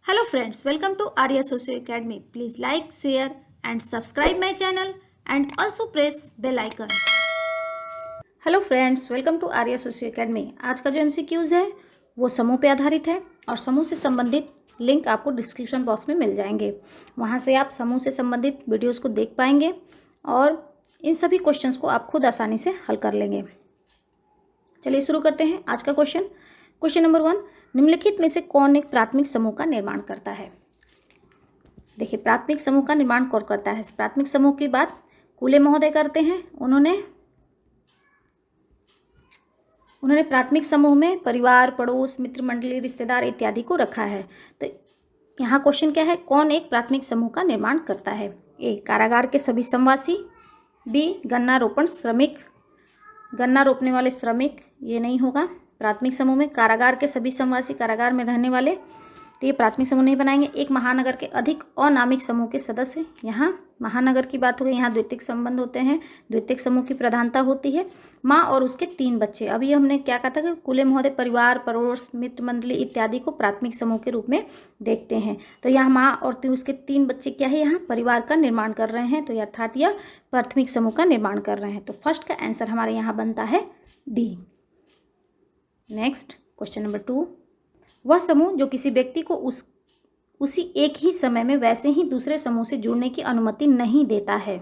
Hello friends, welcome to Arya Socio Academy. Please like, share and subscribe my channel and also press bell icon. Hello friends, welcome to Arya socio academy. आज का जो MCQs है वो समूह पे आधारित है और समूह से संबंधित लिंक आपको डिस्क्रिप्शन बॉक्स में मिल जाएंगे। वहाँ से आप समूह से संबंधित वीडियोस को देख पाएंगे और इन सभी क्वेश्चंस को आप खुद आसानी से हल कर लेंगे। चलिए शुरू करते हैं आज का क्वेश्चन नंबर 1। निम्नलिखित में से कौन एक प्राथमिक समूह का निर्माण करता है? देखिए, प्राथमिक समूह का निर्माण कौन करता है? प्राथमिक समूह की बात कूले महोदय करते हैं। उन्होंने प्राथमिक समूह में परिवार, पड़ोस, मित्र मंडली, रिश्तेदार इत्यादि को रखा है। तो यहाँ क्वेश्चन क्या है? कौन एक प्राथमिक समूह का निर्माण करता है? ए, कारागार के सभी समवासी। बी, गन्ना रोपने वाले श्रमिक। ये नहीं होगा। प्राथमिक समूह में कारागार के सभी समवासी, कारागार में रहने वाले, तो ये प्राथमिक समूह नहीं बनाएंगे। एक महानगर के अधिक अनामिक समूह के सदस्य। यहाँ महानगर की बात हो गई, यहाँ द्वितीयक संबंध होते हैं, द्वितीयक समूह की प्रधानता होती है। माँ और उसके 3 बच्चे। अभी हमने क्या कहा था कि कूले महोदय परिवार, पड़ोस, मित्र मंडली इत्यादि को प्राथमिक समूह के रूप में देखते हैं। तो यहाँ माँ और उसके 3 बच्चे क्या है? यहाँ परिवार का निर्माण कर रहे हैं, तो अर्थात यह प्राथमिक समूह का निर्माण कर रहे हैं। तो फर्स्ट का आंसर हमारे यहाँ बनता है डी। Next question number 2। वह समूह जो किसी व्यक्ति को उसी एक ही समय में वैसे ही दूसरे समूह से जुड़ने की अनुमति नहीं देता है।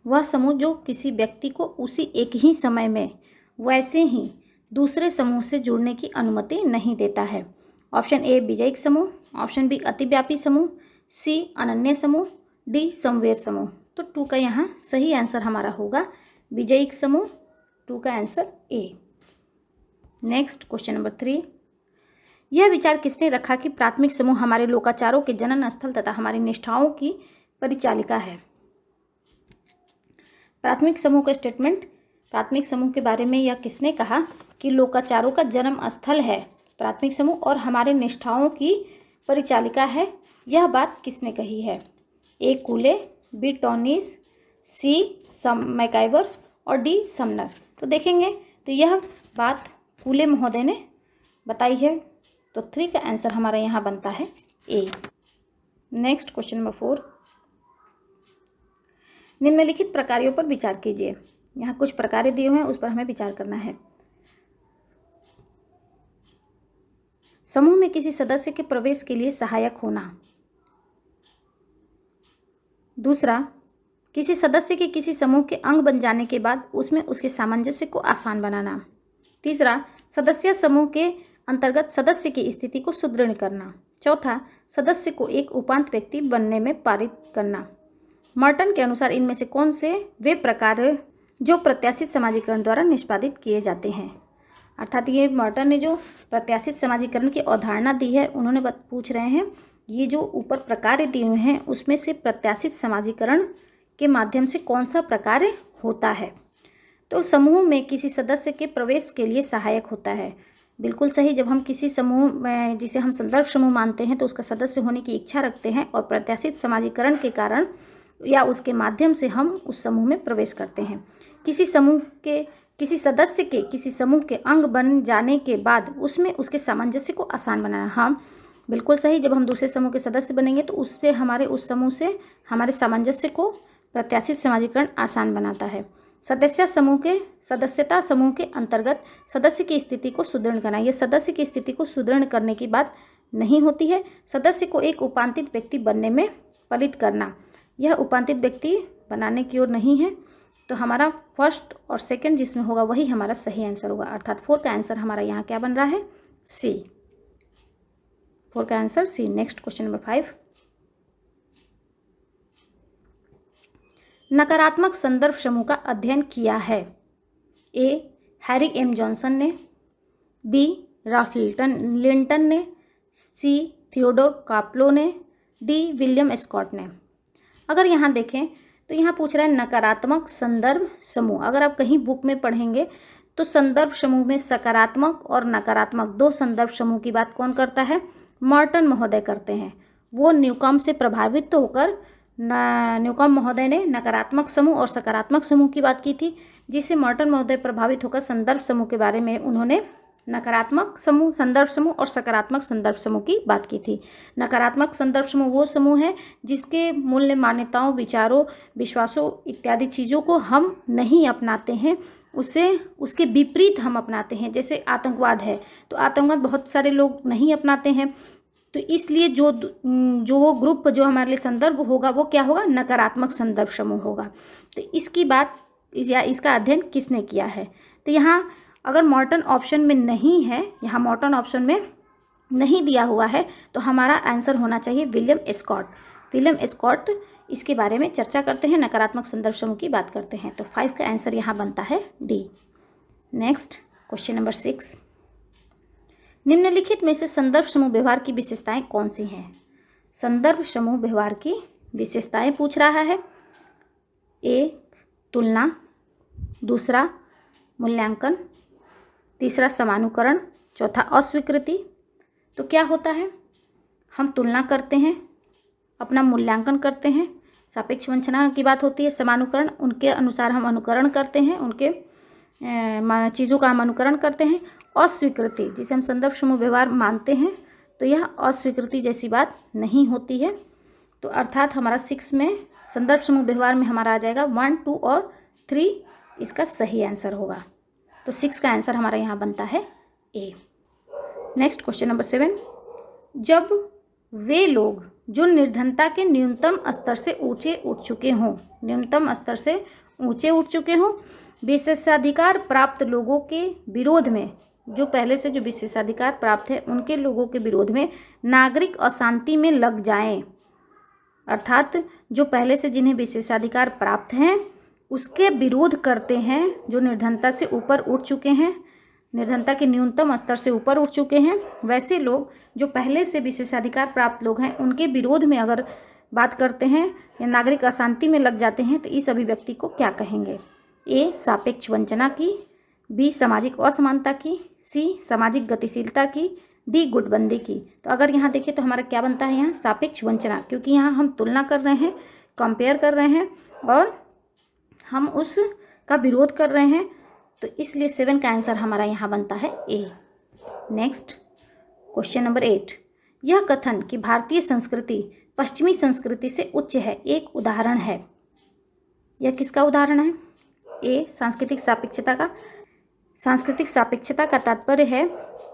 वह समूह जो किसी व्यक्ति को उसी एक ही समय में वैसे ही दूसरे समूह से जुड़ने की अनुमति नहीं देता है। ऑप्शन ए, विजयिक समूह। ऑप्शन बी, अतिव्यापी समूह। सी, अनन्य समूह। डी, समवेर समूह। तो 2 का यहाँ सही आंसर हमारा होगा विजयिक समूह। 2 का answer A. Next question number 3। यह विचार किसने रखा कि प्राथमिक समूह हमारे लोकाचारों के जनन स्थल तथा हमारी निष्ठाओं की परिचालिका है? प्राथमिक समूह का स्टेटमेंट, प्राथमिक समूह के बारे में यह किसने कहा कि लोकाचारों का जन्म स्थल है प्राथमिक समूह और हमारे निष्ठाओं की परिचालिका है? यह बात किसने कही है? A, Cooley. B, Tonnies. C, MacIver और डी, समनर। तो देखेंगे तो यह बात कूले महोदय ने बताई है। तो 3 का आंसर हमारा यहाँ बनता है ए। Next question number 4। निम्नलिखित प्रकारों पर विचार कीजिए। यहाँ कुछ प्रकार दिए हुए हैं, उस पर हमें विचार करना है। समूह में किसी सदस्य के प्रवेश के लिए सहायक होना। दूसरा, किसी सदस्य के किसी समूह के अंग बन जाने के बाद उसमें उसके सामंजस्य को आसान बनाना। तीसरा, सदस्य समूह के अंतर्गत सदस्य की स्थिति को सुदृढ़ करना। चौथा, सदस्य को एक उपांत व्यक्ति बनने में पारित करना। मॉर्टन के अनुसार इनमें से कौन से वे प्रकार जो प्रत्याशित समाजीकरण द्वारा निष्पादित किए जाते हैं? अर्थात ये मॉर्टन ने जो प्रत्याशित समाजीकरण की अवधारणा दी है, उन्होंने पूछ रहे हैं ये जो ऊपर प्रकार दिए हुए हैं उसमें से प्रत्याशित समाजीकरण के माध्यम से कौन सा प्रकार होता है? तो समूह में किसी सदस्य के प्रवेश के लिए सहायक होता है। बिल्कुल सही। जब हम किसी समूह में, जिसे हम संदर्भ समूह मानते हैं, तो उसका सदस्य होने की इच्छा रखते हैं और प्रत्याशित समाजीकरण के कारण या उसके माध्यम से हम उस समूह में प्रवेश करते हैं। किसी सदस्य के किसी समूह के अंग बन जाने के बाद उसमें उसके सामंजस्य को आसान बनाना। हाँ, बिल्कुल सही। जब हम दूसरे समूह के सदस्य बनेंगे तो उससे हमारे उस समूह से हमारे सामंजस्य को प्रत्याशित समाजीकरण आसान बनाता है। सदस्यता समूह के अंतर्गत सदस्य की स्थिति को सुदृढ़ करना। यह सदस्य की स्थिति को सुदृढ़ करने की बात नहीं होती है। सदस्य को एक उपांतित व्यक्ति बनने में प्रेरित करना, यह उपांतित व्यक्ति बनाने की ओर नहीं है। तो हमारा फर्स्ट और सेकंड जिसमें होगा वही हमारा सही आंसर होगा। अर्थात 4 का आंसर हमारा यहाँ क्या बन रहा है? सी। 4 का answer C. Next question number 5। नकारात्मक संदर्भ समूह का अध्ययन किया है। ए, हैरी एम जॉनसन ने। बी, राल्फ लिंटन ने। सी, थियोडोर काप्लो ने। डी, विलियम स्कॉट ने। अगर यहाँ देखें तो यहाँ पूछ रहा है नकारात्मक संदर्भ समूह। अगर आप कहीं बुक में पढ़ेंगे तो संदर्भ समूह में सकारात्मक और नकारात्मक 2 संदर्भ समूह की बात कौन करता है? मॉर्टन महोदय करते हैं। वो न्यूकॉम्ब से प्रभावित होकर न्यूकॉम्ब महोदय ने नकारात्मक समूह और सकारात्मक समूह की बात की थी, जिससे मॉर्टन महोदय प्रभावित होकर संदर्भ समूह के बारे में उन्होंने नकारात्मक समूह, संदर्भ समूह और सकारात्मक संदर्भ समूह की बात की थी। नकारात्मक संदर्भ समूह वो समूह है जिसके मूल्य, मान्यताओं, विचारों, विश्वासों इत्यादि चीज़ों को हम नहीं अपनाते हैं, उसके विपरीत हम अपनाते हैं। जैसे आतंकवाद है, तो आतंकवाद बहुत सारे लोग नहीं अपनाते हैं, तो इसलिए जो वो ग्रुप जो हमारे लिए संदर्भ होगा वो क्या होगा, नकारात्मक संदर्भ समूह होगा। तो इसकी बात या इसका अध्ययन किसने किया है? तो यहाँ अगर मॉर्टन ऑप्शन में नहीं है, यहाँ मॉर्टन ऑप्शन में नहीं दिया हुआ है, तो हमारा आंसर होना चाहिए विलियम स्कॉट। विलियम स्कॉट इसके बारे में चर्चा करते हैं, नकारात्मक संदर्भ समूह की बात करते हैं। तो 5 का आंसर यहाँ बनता है डी। नेक्स्ट क्वेश्चन नंबर 6, निम्नलिखित में से संदर्भ समूह व्यवहार की विशेषताएं कौन सी हैं? संदर्भ समूह व्यवहार की विशेषताएं पूछ रहा है। ए, तुलना, दूसरा मूल्यांकन, तीसरा समानुकरण, चौथा अस्वीकृति। तो क्या होता है, हम तुलना करते हैं, अपना मूल्यांकन करते हैं, सापेक्ष वंचना की बात होती है, समानुकरण उनके अनुसार हम अनुकरण करते हैं, उनके चीज़ों का हम अनुकरण करते हैं। अस्वीकृति जिसे हम संदर्भ समूह व्यवहार मानते हैं, तो यह अस्वीकृति जैसी बात नहीं होती है। तो अर्थात हमारा 6 में संदर्भ समूह व्यवहार में हमारा आ जाएगा 1, 2 और 3 इसका सही आंसर होगा। तो 6 का आंसर हमारा यहाँ बनता है ए। नेक्स्ट क्वेश्चन नंबर 7, जब वे लोग जो निर्धनता के न्यूनतम स्तर से ऊंचे उठ चुके हों, न्यूनतम स्तर से ऊंचे उठ चुके हों, विशेषाधिकार प्राप्त लोगों के विरोध में, जो पहले से जो विशेषाधिकार प्राप्त है उनके लोगों के विरोध में नागरिक अशांति में लग जाएं, अर्थात जो पहले से जिन्हें विशेषाधिकार प्राप्त हैं उसके विरोध करते हैं, जो निर्धनता से ऊपर उठ चुके हैं, निर्धनता के न्यूनतम स्तर से ऊपर उठ चुके हैं, वैसे लोग जो पहले से विशेषाधिकार प्राप्त लोग हैं उनके विरोध में अगर बात करते हैं या नागरिक अशांति में लग जाते हैं, तो इस अभिव्यक्ति को क्या कहेंगे? ए, सापेक्ष वंचना की, बी, सामाजिक असमानता की, सी, सामाजिक गतिशीलता की, डी, गुटबंदी की। तो अगर यहाँ देखिए तो हमारा क्या बनता है यहाँ सापेक्ष वंचना, क्योंकि यहाँ हम तुलना कर रहे हैं, कंपेयर कर रहे हैं और हम उसका विरोध कर रहे हैं, तो इसलिए 7 का आंसर हमारा यहाँ बनता है ए। नेक्स्ट क्वेश्चन नंबर 8, यह कथन कि भारतीय संस्कृति पश्चिमी संस्कृति से उच्च है एक उदाहरण है। यह किसका उदाहरण है? ए, सांस्कृतिक सापेक्षता का। सांस्कृतिक सापेक्षता का तात्पर्य है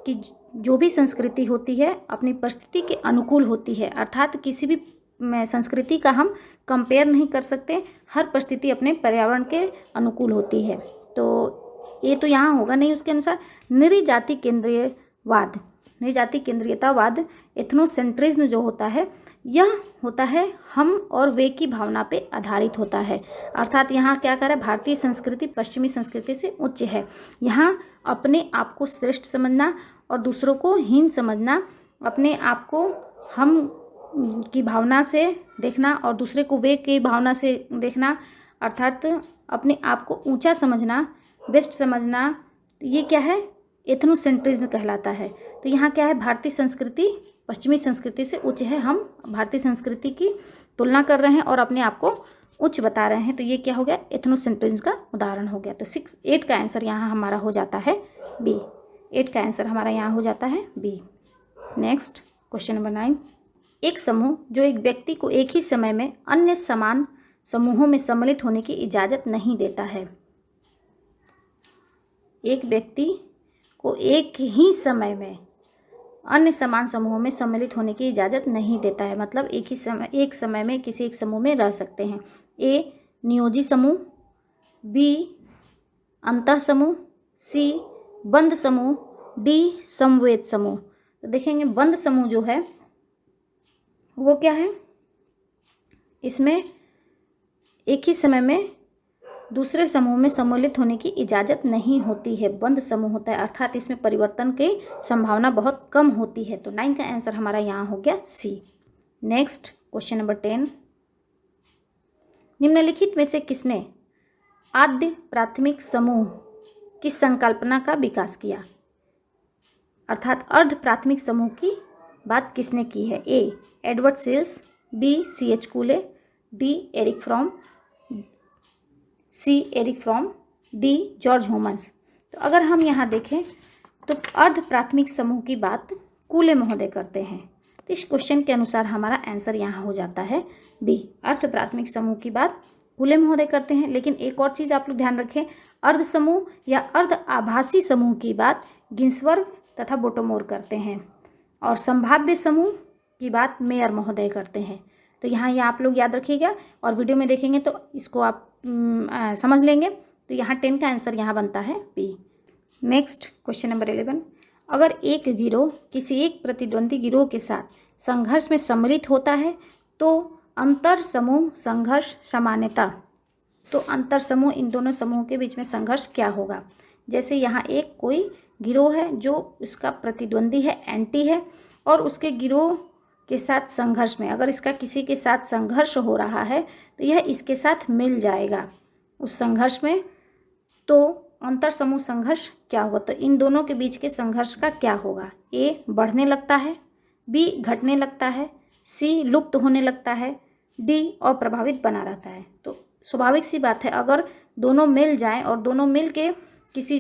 कि जो भी संस्कृति होती है अपनी परिस्थिति के अनुकूल होती है, अर्थात किसी भी संस्कृति का हम कंपेयर नहीं कर सकते, हर परिस्थिति अपने पर्यावरण के अनुकूल होती है। तो ये तो यहाँ होगा नहीं उसके अनुसार। नृजाति केंद्रीयवाद, नृजाति केंद्रीयतावाद, एथनोसेंट्रिज्म जो होता है यह होता है हम और वे की भावना पे आधारित होता है, अर्थात यहाँ क्या कर रहा है, भारतीय संस्कृति पश्चिमी संस्कृति से उच्च है। यहाँ अपने आप को श्रेष्ठ समझना और दूसरों को हीन समझना, अपने आप को हम की भावना से देखना और दूसरे को वे की भावना से देखना, अर्थात अपने आप को ऊंचा समझना, बेस्ट समझना, ये क्या है, एथनोसेंट्रिज्म कहलाता है। तो यहाँ क्या है, भारतीय संस्कृति पश्चिमी संस्कृति से उच्च है, हम भारतीय संस्कृति की तुलना कर रहे हैं और अपने आप को उच्च बता रहे हैं, तो ये क्या हो गया, एथनोसेंट्रिज्म का उदाहरण हो गया। तो 8 का आंसर यहाँ हमारा हो जाता है बी। 8 का आंसर हमारा यहाँ हो जाता है बी। नेक्स्ट क्वेश्चन नंबर 9, एक समूह जो एक व्यक्ति को एक ही समय में अन्य समान समूहों में सम्मिलित होने की इजाज़त नहीं देता है। एक व्यक्ति को एक ही समय में अन्य समान समूहों में सम्मिलित होने की इजाज़त नहीं देता है, मतलब एक समय में किसी एक समूह में रह सकते हैं। ए, नियोजी समूह, बी, अंतः समूह, सी, बंद समूह, डी, समवेत समूह। तो देखेंगे बंद समूह जो है वो क्या है, इसमें एक ही समय में दूसरे समूह में सम्मिलित होने की इजाज़त नहीं होती है, बंद समूह होता है, अर्थात इसमें परिवर्तन की संभावना बहुत कम होती है। तो 9 का आंसर हमारा यहाँ हो गया सी। नेक्स्ट क्वेश्चन नंबर 10, निम्नलिखित में से किसने आद्य प्राथमिक समूह की संकल्पना का विकास किया, अर्थात अर्ध प्राथमिक समूह की बात किसने की है? A, Edward Shils, B, C.H. Cooley, D, Erich Fromm, C, Erich Fromm, D, George Homans. तो अगर हम यहाँ देखें तो अर्ध प्राथमिक समूह की बात कूले महोदय करते हैं। तो इस क्वेश्चन के अनुसार हमारा आंसर यहाँ हो जाता है बी, अर्ध प्राथमिक समूह की बात कूले महोदय करते हैं। लेकिन एक और चीज़ आप लोग ध्यान रखें, अर्ध समूह या अर्ध आभासी समूह की बात गिन्सबर्ग तथा बोटोमोर करते हैं और संभाव्य समूह की बात मेयर महोदय करते हैं। तो यहाँ ये आप लोग याद रखिएगा और वीडियो में देखेंगे तो इसको आप समझ लेंगे। तो यहाँ 10 का आंसर यहाँ बनता है बी। नेक्स्ट क्वेश्चन नंबर 11, अगर एक गिरोह किसी एक प्रतिद्वंदी गिरोह के साथ संघर्ष में सम्मिलित होता है तो अंतर समूह संघर्ष समानता, तो अंतर समूह इन दोनों समूहों के बीच में संघर्ष क्या होगा। जैसे यहाँ एक कोई गिरोह है जो उसका प्रतिद्वंदी है, एंटी है, और उसके गिरोह के साथ संघर्ष में अगर इसका किसी के साथ संघर्ष हो रहा है तो यह इसके साथ मिल जाएगा उस संघर्ष में। तो अंतर समूह संघर्ष क्या होगा, तो इन दोनों के बीच के संघर्ष का क्या होगा। ए बढ़ने लगता है, बी घटने लगता है, सी लुप्त होने लगता है, डी अप्रभावित बना रहता है। तो स्वाभाविक सी बात है, अगर दोनों मिल जाएं और दोनों मिल के किसी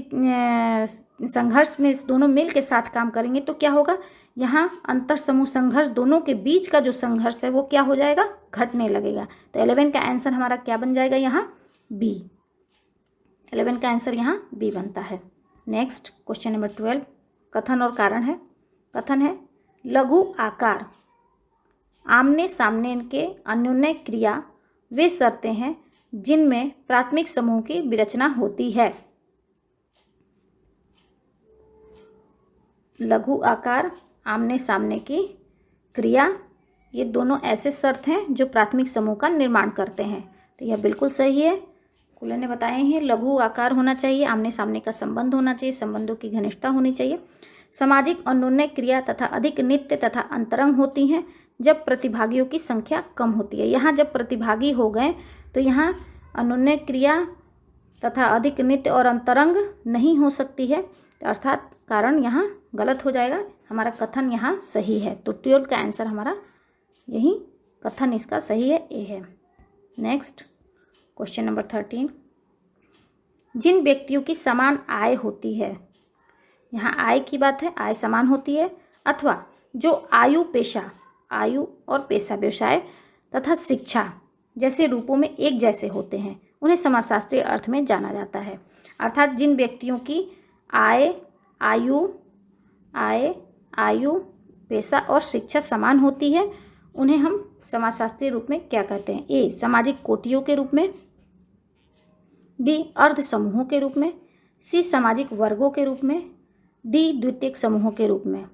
संघर्ष में दोनों मिल के साथ काम करेंगे तो क्या होगा, यहाँ अंतर समूह संघर्ष दोनों के बीच का जो संघर्ष है वो क्या हो जाएगा, घटने लगेगा। तो 11 का आंसर हमारा क्या बन जाएगा, यहाँ बी। 11 का आंसर यहाँ बी बनता है। नेक्स्ट क्वेश्चन नंबर 12, कथन और कारण है। कथन है लघु आकार आमने सामने के अन्योन्य क्रिया वे शर्तें हैं जिनमें प्राथमिक समूह की विरचना होती है। लघु आकार आमने सामने की क्रिया, ये दोनों ऐसे शर्त हैं जो प्राथमिक समूह का निर्माण करते हैं। तो यह बिल्कुल सही है, कूले ने बताए हैं। लघु आकार होना चाहिए, आमने सामने का संबंध होना चाहिए, संबंधों की घनिष्ठता होनी चाहिए, सामाजिक अन्योन्य क्रिया तथा अधिक नित्य तथा अंतरंग होती हैं जब प्रतिभागियों की संख्या कम होती है। यहाँ जब प्रतिभागी हो गए तो यहाँ अन्योन्य क्रिया तथा अधिक नित्य और अंतरंग नहीं हो सकती है, अर्थात कारण यहाँ गलत हो जाएगा। हमारा कथन यहाँ सही है। तो 12 का आंसर हमारा यही कथन इसका सही है, ए है। नेक्स्ट क्वेश्चन नंबर 13, जिन व्यक्तियों की समान आय होती है, यहाँ आय की बात है, आय समान होती है, अथवा जो आयु और पेशा व्यवसाय तथा शिक्षा जैसे रूपों में एक जैसे होते हैं उन्हें समाजशास्त्रीय अर्थ में जाना जाता है। अर्थात जिन व्यक्तियों की आयु पेशा और शिक्षा समान होती है उन्हें हम समाजशास्त्रीय रूप में क्या कहते हैं, ए सामाजिक कोटियों के रूप में, बी अर्ध समूहों के रूप में, सी सामाजिक वर्गों के रूप में, डी द्वितीयक समूहों के रूप में।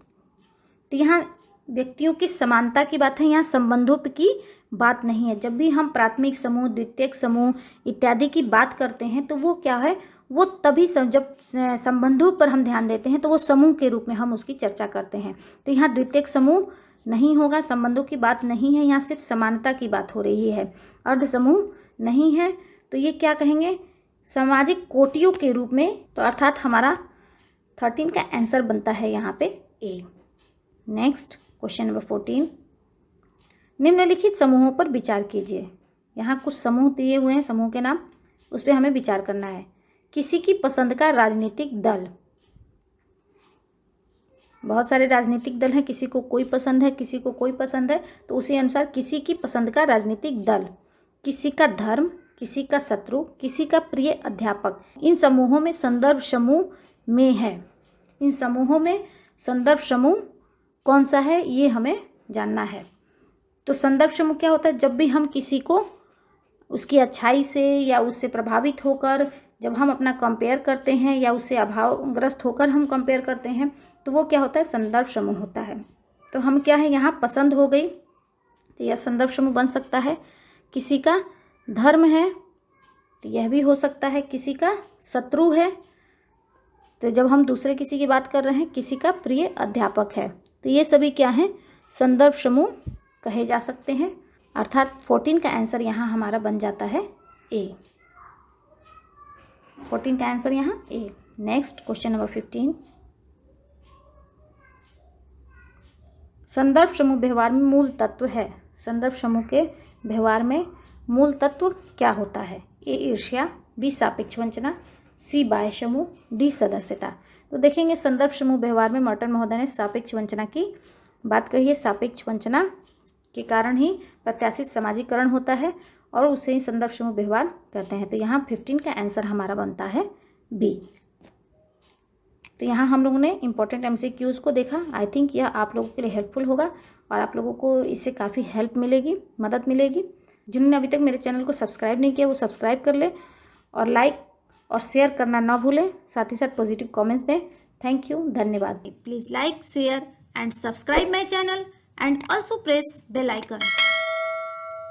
तो यहाँ व्यक्तियों की समानता की बात है, यहाँ संबंधों की बात नहीं है। जब भी हम प्राथमिक समूह, द्वितीयक समूह इत्यादि की बात करते हैं तो वो क्या है, वो तभी जब संबंधों पर हम ध्यान देते हैं तो वो समूह के रूप में हम उसकी चर्चा करते हैं। तो यहाँ द्वितीयक समूह नहीं होगा, संबंधों की बात नहीं है, यहाँ सिर्फ समानता की बात हो रही है। अर्ध समूह नहीं है, तो ये क्या कहेंगे, सामाजिक कोटियों के रूप में। तो अर्थात हमारा 13 का आंसर बनता है यहाँ पे ए। नेक्स्ट क्वेश्चन नंबर 14, निम्नलिखित समूहों पर विचार कीजिए। यहाँ कुछ समूह दिए हुए हैं, समूह के नाम, उस पर हमें विचार करना है। किसी की पसंद का राजनीतिक दल, बहुत सारे राजनीतिक दल हैं, किसी को कोई पसंद है, किसी को कोई पसंद है, तो उसी अनुसार किसी की पसंद का राजनीतिक दल, किसी का धर्म, किसी का शत्रु, किसी का प्रिय अध्यापक। इन समूहों में संदर्भ समूह में है। इन समूहों में संदर्भ समूह कौन सा है ये हमें जानना है। तो संदर्भ समूह क्या होता है, जब भी हम किसी को उसकी अच्छाई से या उससे प्रभावित होकर जब हम अपना कंपेयर करते हैं या उससे अभावग्रस्त होकर हम कंपेयर करते हैं तो वो क्या होता है, संदर्भ समूह होता है। तो हम क्या है, यहाँ पसंद हो गई तो यह संदर्भ समूह बन सकता है। किसी का धर्म है तो यह भी हो सकता है, किसी का शत्रु है, तो जब हम दूसरे किसी की बात कर रहे हैं, किसी का प्रिय अध्यापक है, तो ये सभी क्या हैं, संदर्भ समूह कहे जा सकते हैं। अर्थात 14 का आंसर यहाँ हमारा बन जाता है ए। 14 का आंसर यहाँ ए। नेक्स्ट क्वेश्चन नंबर 15, संदर्भ समूह व्यवहार में मूल तत्व है। संदर्भ समूह के व्यवहार में मूल तत्व क्या होता है, ए ईर्ष्या, बी सापेक्ष वंचना, सी बाह्य समूह, डी सदस्यता। तो देखेंगे संदर्भ समूह व्यवहार में मॉर्टन महोदय ने सापेक्ष वंचना की बात कही है। सापेक्ष वंचना के कारण ही प्रत्याशित समाजीकरण होता है और उसे ही संदर्भ समूह व्यवहार कहते हैं। तो यहाँ 15 का आंसर हमारा बनता है बी। तो यहाँ हम लोगों ने इंपॉर्टेंट MCQs को देखा। आई थिंक यह आप लोगों के लिए हेल्पफुल होगा और आप लोगों को इससे काफ़ी हेल्प मिलेगी, मदद मिलेगी। जिन्होंने अभी तक मेरे चैनल को सब्सक्राइब नहीं किया वो सब्सक्राइब कर ले और लाइक और शेयर करना ना भूलें, साथ ही साथ पॉजिटिव कमेंट्स दें। थैंक यू, धन्यवाद। Please like, share and subscribe my channel and also press bell icon.